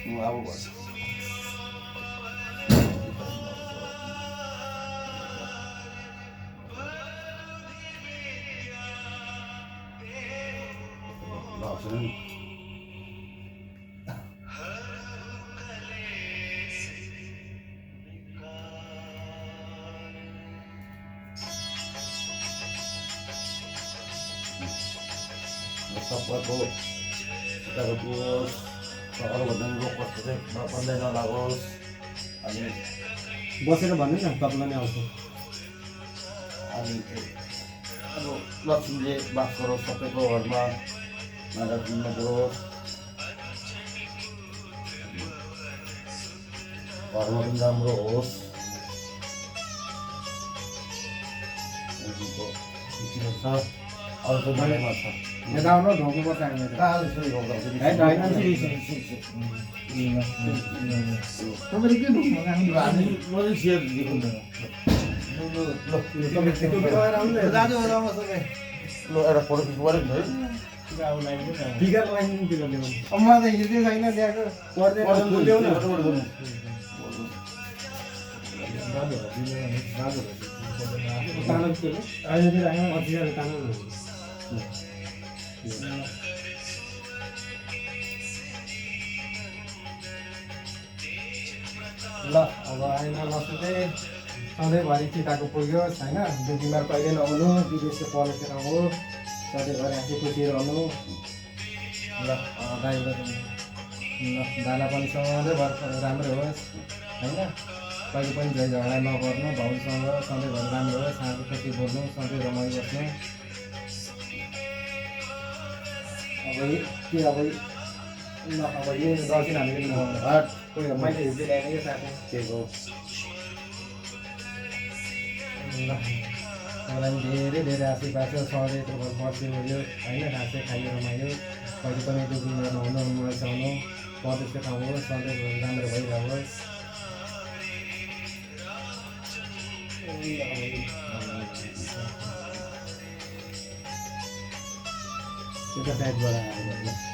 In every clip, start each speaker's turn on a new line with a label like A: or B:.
A: अब गर्छ सबैको खुट्टाको दुहोस् अरूभन्दा पनि रोग कस्तो चाहिँ नपर्दै नलागोस् अनि
B: बसेर भन्नु न तपाईँलाई नै आउँछ
A: अनि अब लक्ष्मीले बास गरोस् सबैको घरमा नराम्रो नपरोस् घरमा पनि राम्रो होस् छ अरू त डरैमा छ
B: यता आउनु ढोक्नुपर्छ हामीले
A: कहाँले सुरु गर्दा
B: तपाईँले के ढोक्नु
A: हामी मैले सेयर दिएको
B: दाजु आउनुहोस् तपाईँ
A: ल एउटा फोटो खिच्नु पऱ्यो नि है
B: टिका लगाइदिनु त्यो गर्ने अब मलाई त हिँड्दै छैन ल्याएको पर्दैन ल्याउ न तानो अहिले तानो ल अब आएन नसुते सधैँभरि टिकाको पुग्योस् होइन त्यो बिमार कहिले नहुनु विदेशको पलेर हो सधैँभरि हाँसी खुसी रहनु ल ड्राइभर ल दाना पनि सधैँभरि राम्रो होस् होइन कहिले पनि झै झगडा नगर्नु भाउसँग सधैँभरि राम्रो होस् हाँसी खुसी बोल्नु सधैँ रमाइलो बस्नु अब के अब ल अब यो दर्शन हामीले नगर्नु कोही मैले हिजो ल्याएन यो साथी
A: के हो
B: मलाई धेरै धेरै आशीर्वाद छ सधैँ यत्रो घर बस्यो भयो होइन घाँसे खायो रमायो कहिले पनि त्यो बिमार नहुनु नचाउनु परदेशको ठाउँ होस् सधैँ राम्रो भइरहोस् त्यो त साइडबाट आएर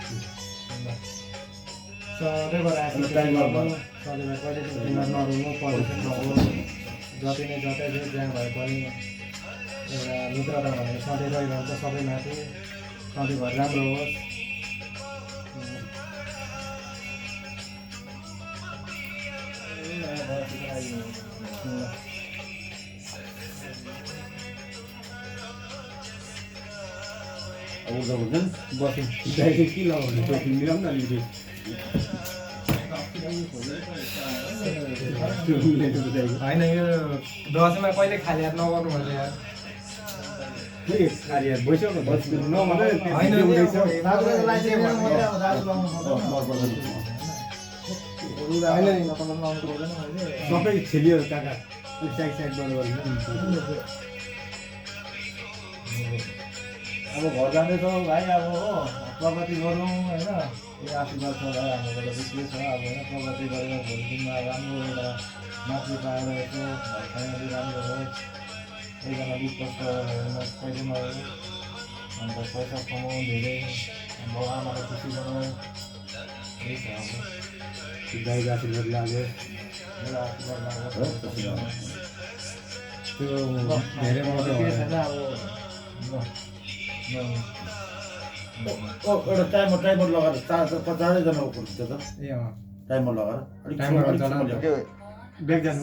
B: सधैँबाट आशीर्वाद गर्नु सधैँ कहिले पनि बिमार नरुनु परदेशको ठाउँ होस् जति नै जतै जहाँ भए पनि एउटा मित्रता भनेर सधैँ रहिरहन्छ सबैमाथि सधैँभरि राम्रो होस्
A: अब हुन्छ
B: बस्नु के लगाउने त्यो मिलाउनु न अलिकति होइन यो दसैँमा कहिले खाली हात नगर्नु भन्छ यार खाली हात भइसक्यो सबै खेलियो काका साइड साइडबाट
A: अब घर जाँदैछौँ भाइ अब हो प्रगति गरौँ होइन यो आशीर्वाद छ भाइ हाम्रो के छ अब होइन प्रगति गरेर भोलि दिनमा राम्रो एउटा माथि पाएर यसो घर फ्यामिली राम्रो होस् एकजना विश्वस्त कहिले नहोस् अन्त पैसा कमाउँ धेरै अब आमालाई खुसी बनाउँ यही छ अब
B: गाईको आशीर्वाद लाग्यो
A: मेरो आशीर्वाद लाग्यो
B: त्यो धेरै मात्रै
A: के छैन अब एउटा टाइमर लगाएर चारैजनाको कुरो त्यो त
B: ए
A: टाइमर लगाएर
B: टाइमर बेग जानु